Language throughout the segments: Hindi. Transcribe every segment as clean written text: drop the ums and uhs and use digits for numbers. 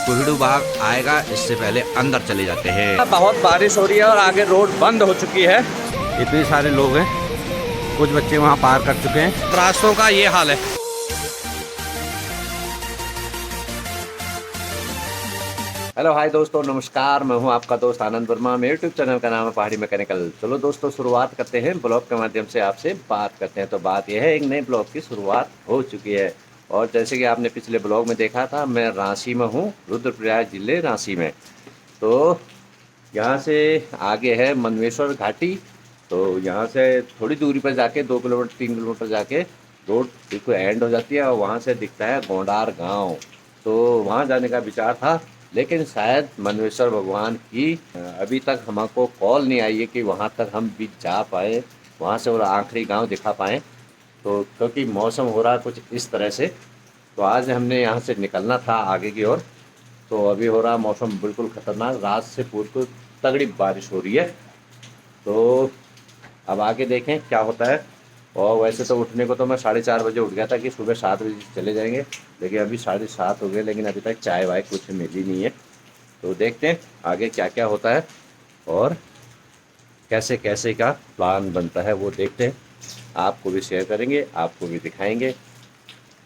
कोहिड़ू बाग आएगा इससे पहले अंदर चले जाते हैं। बहुत बारिश हो रही है और आगे रोड बंद हो चुकी है। इतने सारे लोग हैं, कुछ बच्चे वहाँ पार कर चुके हैं। रास्तों का ये हाल है। हेलो हाय दोस्तों, नमस्कार। मैं हूं आपका दोस्त आनंद वर्मा। मेरे यूट्यूब चैनल का नाम है पहाड़ी मैकेनिकल। चलो दोस्तों, शुरुआत करते हैं। ब्लॉग के माध्यम से आपसे बात करते हैं। तो बात यह है, एक नए ब्लॉग की शुरुआत हो चुकी है। और जैसे कि आपने पिछले ब्लॉग में देखा था, मैं रांची में हूं, रुद्रप्रयाग जिले रांची में। तो यहाँ से आगे है मनवेश्वर घाटी। तो यहाँ से थोड़ी दूरी पर जाके 2 किलोमीटर 3 किलोमीटर जाके रोड बिल्कुल एंड हो जाती है और वहाँ से दिखता है गोंडार गाँव। तो वहाँ जाने का विचार था, लेकिन शायद मनवेश्वर भगवान की अभी तक हमको कॉल नहीं आई है कि वहाँ तक हम भी जा पाए, वहाँ से और आखिरी गांव दिखा पाएँ। तो क्योंकि मौसम हो रहा कुछ इस तरह से, तो आज हमने यहाँ से निकलना था आगे की ओर। तो अभी हो रहा मौसम बिल्कुल ख़तरनाक, रात से बिल्कुल तगड़ी बारिश हो रही है। तो अब आगे देखें क्या होता है। और वैसे तो उठने को तो मैं 4:30 बजे उठ गया था कि सुबह 7 बजे चले जाएंगे, लेकिन अभी 7:30 हो गए, लेकिन अभी तक चाय वाय कुछ मिली नहीं है। तो देखते हैं आगे क्या क्या होता है और कैसे कैसे का प्लान बनता है, वो देखते हैं। आपको भी शेयर करेंगे, आपको भी दिखाएंगे।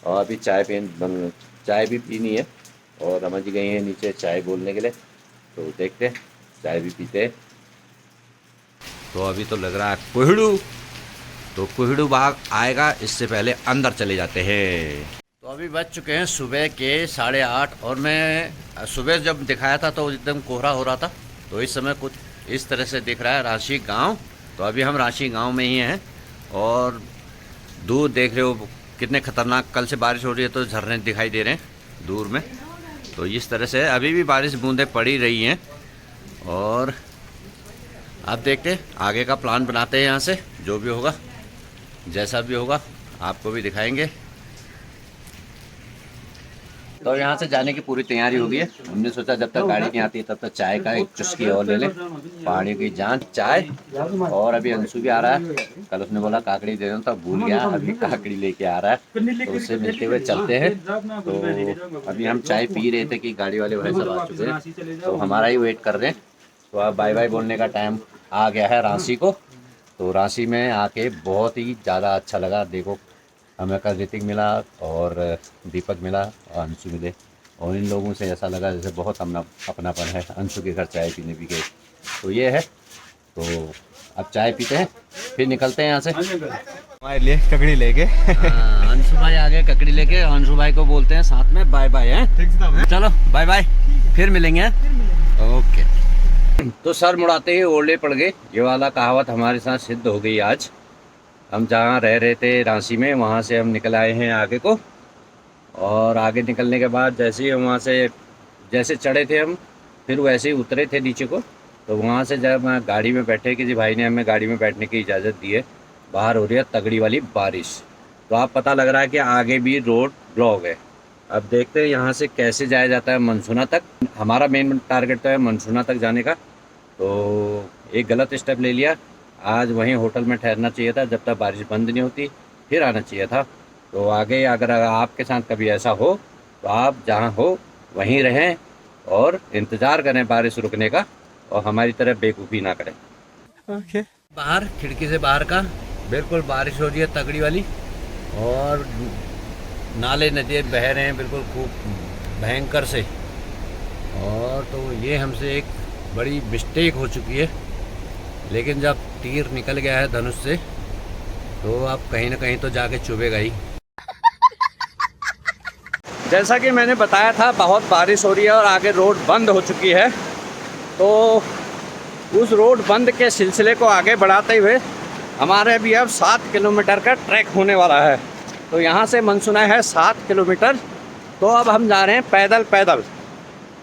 और अभी चाय भी पीनी है और रमा जी गई हैं नीचे चाय बोलने के लिए। तो देखते हैं, चाय भी पीते हैं। तो अभी तो लग रहा है कोहिड़ू, तो कोहिड़ू बाग आएगा इससे पहले अंदर चले जाते हैं। तो अभी बज चुके हैं सुबह के 8:30 और मैं सुबह जब दिखाया था तो एकदम कोहरा हो रहा था। तो इस समय कुछ इस तरह से दिख रहा है रांची गांव। तो अभी हम रांची गांव में ही हैं और दूर देख रहे हो कितने खतरनाक, कल से बारिश हो रही है तो झरने दिखाई दे रहे हैं दूर में। तो इस तरह से अभी भी बारिश बूंदें पड़ी रही हैं और अब देखते हैं आगे का प्लान बनाते हैं। यहाँ से जो भी होगा, जैसा भी होगा, आपको भी दिखाएंगे। तो यहाँ से जाने की पूरी तैयारी हो गई है। हमने सोचा जब तक गाड़ी नहीं आती है तब तक चाय का एक चुस्की और ले लें, पानी की जान चाय। और अभी अंशु भी आ रहा है, कल उसने बोला काकड़ी दे दो तो भूल गया, अभी काकड़ी लेके आ रहा है। तो उससे मिलते हुए चलते हैं। तो अभी हम चाय पी रहे थे कि गाड़ी वाले भाई सब आ चुके हैं, तो हमारा ही वेट कर रहे हैं। तो अब बाय बाय बोलने का टाइम आ गया है रांची को। तो रांची में आके बहुत ही ज़्यादा अच्छा लगा। देखो, हमें कल ऋतिक मिला और दीपक मिला और अंशु मिले, और इन लोगों से ऐसा लगा जैसे बहुत अपनापन है। अंशु के घर चाय पीने भी गए। तो ये है। तो अब चाय पीते हैं, फिर निकलते हैं यहाँ से हमारे लिए ककड़ी लेके। अंशु भाई आ गए ककड़ी लेके। अंशु भाई को बोलते हैं साथ में बाय बाय है। चलो बाय बाय, फिर मिलेंगे। ओके। तो सर मुड़ाते ही ओले पड़ गए। ये वाला कहावत हमारे साथ सिद्ध हो गई आज। हम जहाँ रह रहे थे रांची में, वहाँ से हम निकल आए हैं आगे को। और आगे निकलने के बाद जैसे ही वहाँ से जैसे चढ़े थे हम, फिर वैसे ही उतरे थे नीचे को। तो वहाँ से जब गाड़ी में बैठे, किसी भाई ने हमें गाड़ी में बैठने की इजाज़त दी है। बाहर हो रही है तगड़ी वाली बारिश। तो आप पता लग रहा है कि आगे भी रोड ब्लॉक है। अब देखते हैं यहाँ से कैसे जाया जाता है मनसूना तक। हमारा मेन टारगेट तो है मनसूना तक जाने का। तो एक गलत स्टेप ले लिया। आज वहीं होटल में ठहरना चाहिए था जब तक बारिश बंद नहीं होती, फिर आना चाहिए था। तो आगे अगर आपके साथ कभी ऐसा हो तो आप जहाँ हो वहीं रहें और इंतज़ार करें बारिश रुकने का, और हमारी तरह बेवकूफ़ी ना करें। ओके। बाहर खिड़की से बाहर का बिल्कुल बारिश हो रही है तगड़ी वाली, और नाले नदी बह रहे हैं बिल्कुल खूब भयंकर से। और तो ये हमसे एक बड़ी मिस्टेक हो चुकी है, लेकिन जब तीर निकल गया है धनुष से तो अब कहीं ना कहीं तो जाके चुभेगा ही। जैसा कि मैंने बताया था, बहुत बारिश हो रही है और आगे रोड बंद हो चुकी है। तो उस रोड बंद के सिलसिले को आगे बढ़ाते हुए हमारे भी अब 7 किलोमीटर का ट्रैक होने वाला है। तो यहाँ से मनसूना है 7 किलोमीटर। तो अब हम जा रहे हैं पैदल।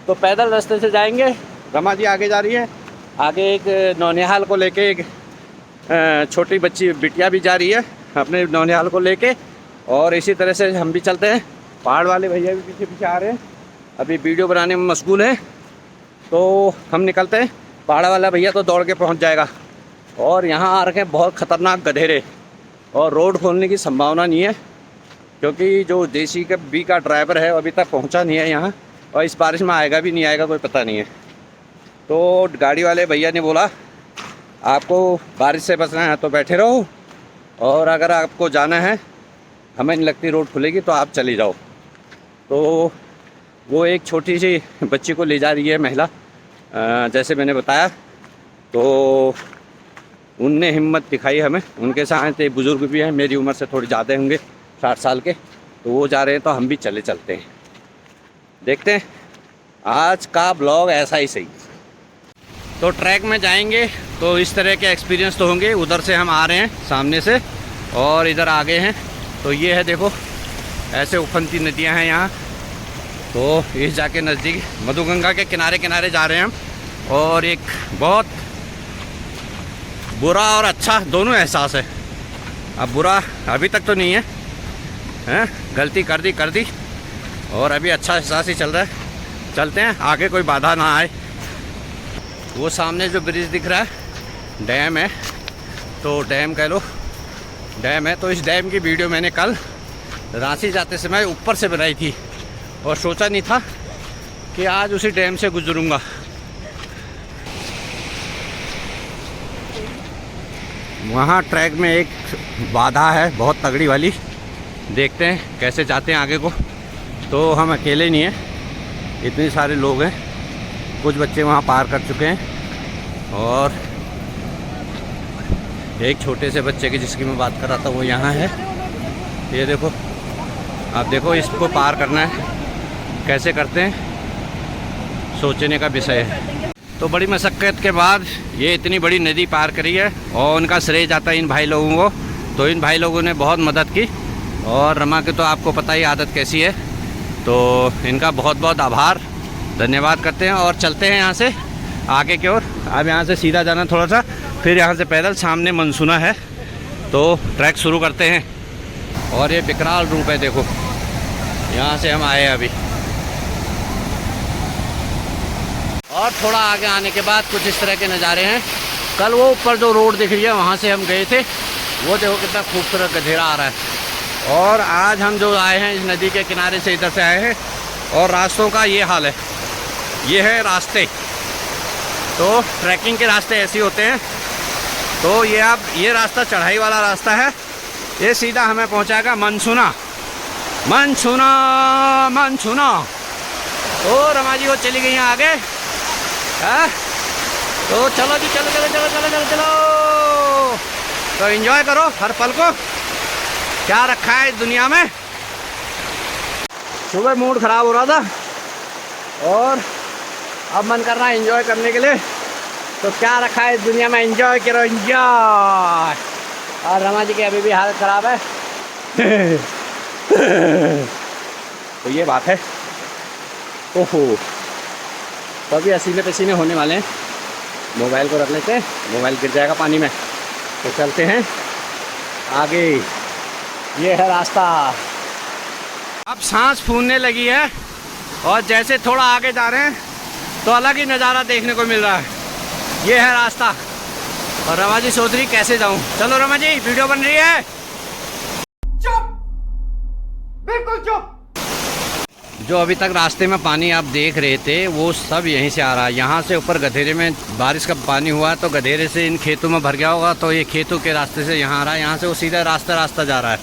तो पैदल रास्ते से जाएंगे। रमा जी आगे जा रही है, आगे एक नौनिहाल को लेके एक छोटी बच्ची बिटिया भी जा रही है अपने नौनिहाल को लेके। और इसी तरह से हम भी चलते हैं। पहाड़ वाले भैया भी पीछे पीछे आ रहे हैं, अभी वीडियो बनाने में मशगूल हैं। तो हम निकलते हैं। पहाड़ वाला भैया तो दौड़ के पहुंच जाएगा। और यहाँ आ रखे हैं बहुत ख़तरनाक गधेरे, और रोड खोलने की संभावना नहीं है क्योंकि जो JCB का ड्राइवर है अभी तक पहुँचा नहीं है यहाँ। और इस बारिश में आएगा भी नहीं आएगा कोई पता नहीं है। तो गाड़ी वाले भैया ने बोला आपको बारिश से बचना है तो बैठे रहो, और अगर आपको जाना है, हमें नहीं लगती रोड खुलेगी, तो आप चली जाओ। तो वो एक छोटी सी बच्ची को ले जा रही है महिला, जैसे मैंने बताया। तो उनने हिम्मत दिखाई हमें, उनके साथ एक बुज़ुर्ग भी हैं, मेरी उम्र से थोड़ी ज़्यादा होंगे, 60 साल के। तो वो जा रहे हैं तो हम भी चलते हैं। देखते हैं आज का ब्लॉग ऐसा ही सही। तो ट्रैक में जाएंगे तो इस तरह के एक्सपीरियंस तो होंगे। उधर से हम आ रहे हैं सामने से और इधर आगे हैं। तो ये है देखो, ऐसे उफनती नदियाँ हैं यहाँ। तो इस जाके नज़दीक मधुगंगा के किनारे किनारे जा रहे हैं हम। और एक बहुत बुरा और अच्छा दोनों एहसास है। अब बुरा अभी तक तो नहीं है, हैं? गलती कर दी और अभी अच्छा एहसास ही चल रहा है। चलते हैं, आगे कोई बाधा ना आए। वो सामने जो ब्रिज दिख रहा है डैम है, तो डैम कह लो, डैम है। तो इस डैम की वीडियो मैंने कल रांची जाते समय ऊपर से बनाई थी और सोचा नहीं था कि आज उसी डैम से गुजरूंगा। वहाँ ट्रैक में एक बाधा है बहुत तगड़ी वाली, देखते हैं कैसे जाते हैं आगे को। तो हम अकेले नहीं हैं, इतने सारे लोग हैं। कुछ बच्चे वहाँ पार कर चुके हैं और एक छोटे से बच्चे की जिसकी मैं बात कर रहा था वो यहाँ है। ये देखो, आप देखो, इसको पार करना है, कैसे करते हैं सोचने का विषय है। तो बड़ी मशक्क़त के बाद ये इतनी बड़ी नदी पार करी है और उनका श्रेय जाता है इन भाई लोगों को। तो इन भाई लोगों ने बहुत मदद की और रमा की तो आपको पता ही आदत कैसी है। तो इनका बहुत बहुत आभार, धन्यवाद करते हैं और चलते हैं यहाँ से आगे की ओर। अब यहाँ से सीधा जाना थोड़ा सा, फिर यहाँ से पैदल, सामने मनसूना है। तो ट्रैक शुरू करते हैं। और ये विकराल रूप है, देखो यहाँ से हम आए अभी। और थोड़ा आगे आने के बाद कुछ इस तरह के नज़ारे हैं। कल वो ऊपर जो रोड दिख रही है वहाँ से हम गए थे, वो देखो कितना खूबसूरत गधेरा आ रहा है। और आज हम जो आए हैं इस नदी के किनारे से, इधर से आए हैं। और रास्तों का ये हाल है, ये है रास्ते। तो ट्रैकिंग के रास्ते ऐसे होते हैं। तो ये रास्ता चढ़ाई वाला रास्ता है, ये सीधा हमें पहुँचाएगा मनसूना। तो रमा जी वो चली गई हैं आगे। तो चलो जी, चलो। तो एंजॉय करो हर पल को, क्या रखा है इस दुनिया में। सुबह मूड ख़राब हो रहा था और अब मन कर रहा है एंजॉय करने के लिए। तो क्या रखा है इस दुनिया में, एंजॉय करो, एंजॉय। और रमा जी की अभी भी हालत ख़राब है। तो ये बात है। ओहो, तो अभी पसीने पसीने होने वाले हैं। मोबाइल को रख लेते हैं, मोबाइल गिर जाएगा पानी में। तो चलते हैं आगे, ये है रास्ता। अब सांस फूलने लगी है और जैसे थोड़ा आगे जा रहे हैं तो अलग ही नज़ारा देखने को मिल रहा है। ये है रास्ता और रमा जी सोच रही कैसे जाऊं। चलो रमा जी, वीडियो बन रही है। चुप, बिल्कुल चुप। जो अभी तक रास्ते में पानी आप देख रहे थे वो सब यहीं से आ रहा है। यहाँ से ऊपर गधेरे में बारिश का पानी हुआ तो गधेरे से इन खेतों में भर गया होगा, तो ये खेतों के रास्ते से यहाँ आ रहा है। यहाँ से वो सीधा रास्ता जा रहा है।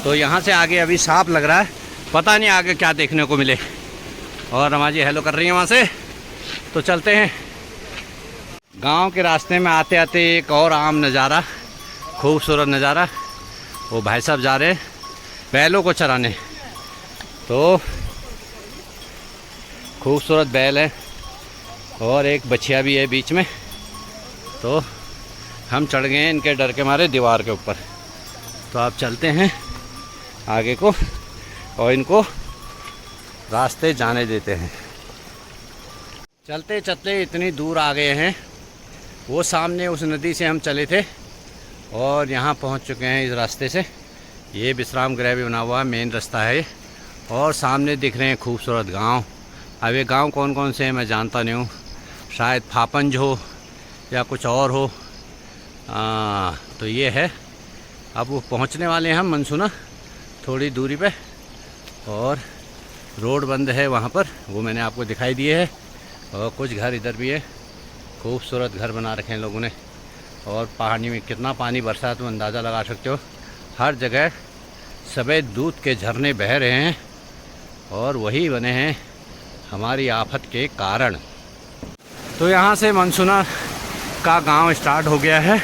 तो यहाँ से आगे अभी साफ लग रहा है, पता नहीं आगे क्या देखने को मिले। और रमा जी हेलो कर रही हैं वहाँ से। तो चलते हैं। गांव के रास्ते में आते आते एक और आम नज़ारा, खूबसूरत नज़ारा। वो भाई साहब जा रहे हैं बैलों को चराने। तो खूबसूरत बैल है और एक बछिया भी है बीच में। तो हम चढ़ गए हैं इनके डर के मारे दीवार के ऊपर। तो आप चलते हैं आगे को और इनको रास्ते जाने देते हैं। चलते चलते इतनी दूर आ गए हैं, वो सामने उस नदी से हम चले थे और यहाँ पहुँच चुके हैं इस रास्ते से। ये विश्राम गृह भी बना हुआ है, मेन रास्ता है। और सामने दिख रहे हैं खूबसूरत गांव। अब ये गांव कौन कौन से हैं मैं जानता नहीं हूँ, शायद फापंज हो या कुछ और हो। तो ये है, अब वो पहुँचने वाले हैं हम मनसूना, थोड़ी दूरी पे। और रोड बंद है वहाँ पर, वो मैंने आपको दिखाई दिए है। और कुछ घर इधर भी है, खूबसूरत घर बना रखे हैं लोगों ने। और पहाड़ी में कितना पानी बरसा है तुम अंदाज़ा लगा सकते हो। हर जगह सफ़ेद दूध के झरने बह रहे हैं और वही बने हैं हमारी आफत के कारण। तो यहाँ से मनसूना का गांव स्टार्ट हो गया है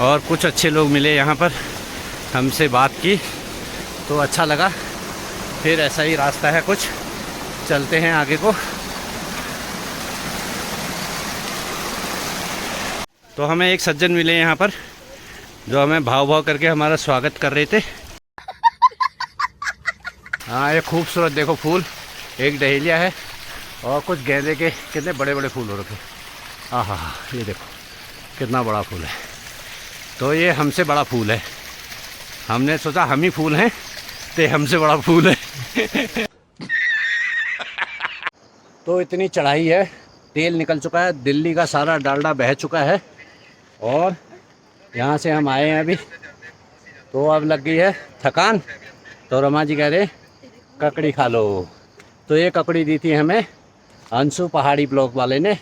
और कुछ अच्छे लोग मिले यहाँ पर, हमसे बात की तो अच्छा लगा। फिर ऐसा ही रास्ता है कुछ, चलते हैं आगे को। तो हमें एक सज्जन मिले यहाँ पर जो हमें भाव भाव करके हमारा स्वागत कर रहे थे। हाँ, ये खूबसूरत देखो फूल, एक डहेलिया है और कुछ गेंदे के कितने बड़े बड़े फूल हो रखे। आहा, ये देखो कितना बड़ा फूल है। तो ये हमसे बड़ा फूल है, हमने सोचा हम ही फूल हैं तो हमसे बड़ा फूल है। तो इतनी चढ़ाई है, तेल निकल चुका है, दिल्ली का सारा डालडा बह चुका है और यहाँ से हम आए हैं अभी। तो अब लग गई है थकान, तो रमा जी कह रहे ककड़ी खा लो। तो ये ककड़ी दी थी हमें अंशु पहाड़ी ब्लॉक वाले ने,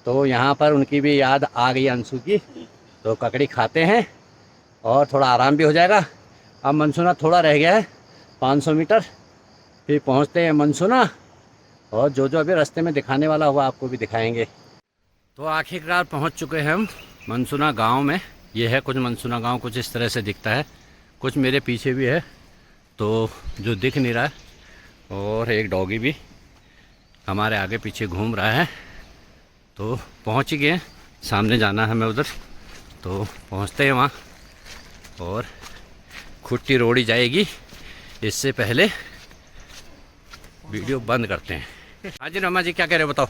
तो यहाँ पर उनकी भी याद आ गई अंशु की। तो ककड़ी खाते हैं और थोड़ा आराम भी हो जाएगा। अब मनसूना थोड़ा रह गया है, 500 मीटर फिर पहुँचते हैं मनसूना, और जो जो अभी रास्ते में दिखाने वाला हुआ आपको भी दिखाएंगे। तो आखिरकार पहुँच चुके हैं हम मनसूना गांव में। ये है कुछ मनसूना गांव, कुछ इस तरह से दिखता है। कुछ मेरे पीछे भी है तो जो दिख नहीं रहा है, और एक डॉगी भी हमारे आगे पीछे घूम रहा है। तो पहुंच ही गए, सामने जाना है हमें उधर, तो पहुंचते हैं वहाँ और खुट्टी रोड़ी जाएगी। इससे पहले वीडियो बंद करते हैं। हाँ जी रमा जी, क्या कह रहे हो बताओ।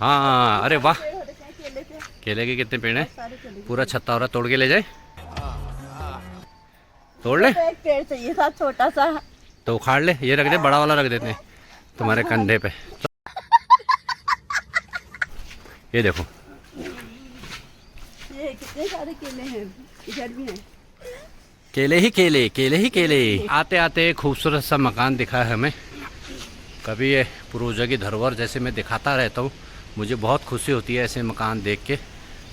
हाँ, अरे वाह, केले के कितने पेड़ हैं, पूरा छत्ता हो रहा, तोड़ के ले जाए। तोड़ ले, एक पेड़ चाहिए था छोटा सा, तो उखाड़ ले, ये रख दे, बड़ा वाला रख देते हैं तुम्हारे कंधे पे। ये देखो, ये कितने सारे केले हैं, इधर भी हैं। केले ही केले, केले ही केले। आते आते खूबसूरत सा मकान दिखा है हमें। कभी ये पूर्वजों की धरोहर जैसे मैं दिखाता रहता हूँ, मुझे बहुत खुशी होती है ऐसे मकान देख के।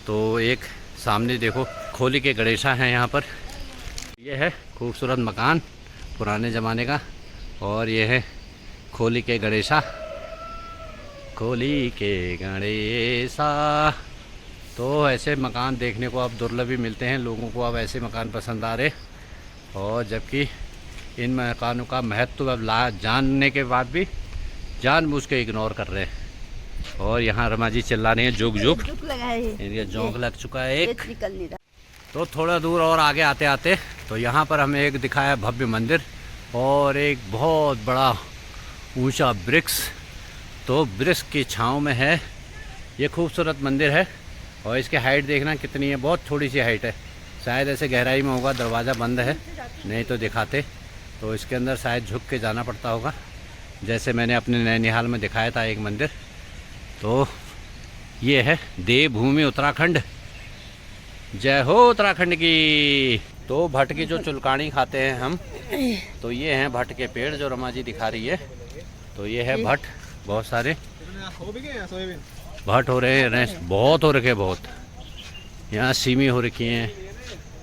तो एक सामने देखो खोली के गणेशा हैं यहाँ पर। ये है खूबसूरत मकान पुराने ज़माने का, और ये है खोली के गणेशा, खोली के गणेशा। तो ऐसे मकान देखने को अब दुर्लभ ही मिलते हैं, लोगों को अब ऐसे मकान पसंद आ रहे। और जबकि इन मकानों का महत्व अब जानने के बाद भी जानबूझ के इग्नोर कर रहे हैं। और यहाँ रमा जी चिल्ला रहे हैं जुग जुग, इनके जोंक लग चुका है एक। निकल नहीं रहा। तो थोड़ा दूर और आगे आते आते तो यहाँ पर हमें एक दिखाया भव्य मंदिर और एक बहुत बड़ा ऊंचा वृक्ष। तो वृक्ष की छांव में है ये खूबसूरत मंदिर है। और इसकी हाइट देखना कितनी है, बहुत थोड़ी सी हाइट है, शायद ऐसे गहराई में होगा, दरवाज़ा बंद है नहीं तो दिखाते। तो इसके अंदर शायद झुक के जाना पड़ता होगा, जैसे मैंने अपने नैनीहाल में दिखाया था एक मंदिर। तो ये है देवभूमि उत्तराखंड, जय हो उत्तराखंड की। तो भट्ट की जो चुलकानी खाते हैं हम, तो ये हैं भट्ट के पेड़ जो रमा जी दिखा रही है। तो ये है भट्ट, बहुत सारे भट्ट हो रहे हैं, बहुत हो रखे, बहुत। यहाँ सीमी हो रखी हैं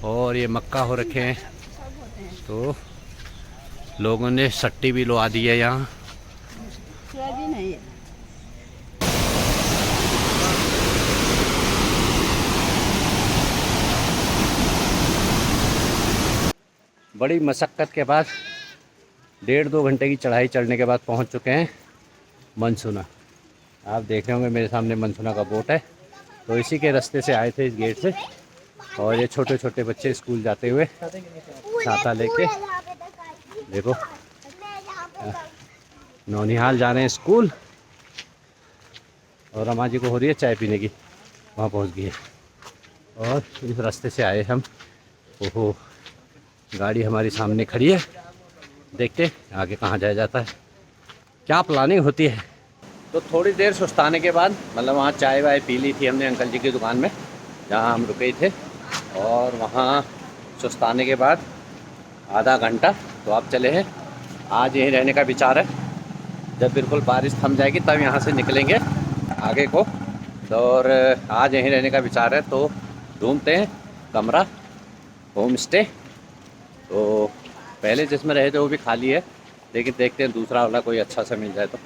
और ये मक्का हो रखे हैं। तो लोगों ने सट्टी भी लगा दी है यहाँ। सोयाबीन है ये। बड़ी मशक्क़त के बाद 1.5-2 घंटे की चढ़ाई चढ़ने के बाद पहुंच चुके हैं मनसूना। आप देख रहे होंगे मेरे सामने मनसूना का बोट है। तो इसी के रास्ते से आए थे, इस गेट से। और ये छोटे छोटे बच्चे स्कूल जाते हुए छाता लेके, देखो नौनिहाल जा रहे हैं स्कूल। और रमा जी को हो रही है चाय पीने की, वहाँ पहुँच गई है। और इस रास्ते से आए हम। ओहो, गाड़ी हमारी सामने खड़ी है, देखते आगे कहाँ जाया जाता है, क्या प्लानिंग होती है। तो थोड़ी देर सुस्ताने के बाद, मतलब वहाँ चाय वाय पी ली थी हमने अंकल जी की दुकान में जहाँ हम रुके थे। और वहाँ सुस्ताने के बाद आधा घंटा तो आप चले हैं आज यहीं रहने का विचार है। जब बिल्कुल बारिश थम जाएगी तब यहाँ से निकलेंगे आगे को। तो और आज यहीं रहने का विचार है, तो ढूंढते हैं कमरा, होम स्टे। तो पहले जिसमें रहे थे वो भी खाली है, लेकिन देखते हैं दूसरा वाला कोई अच्छा सा मिल जाए तो।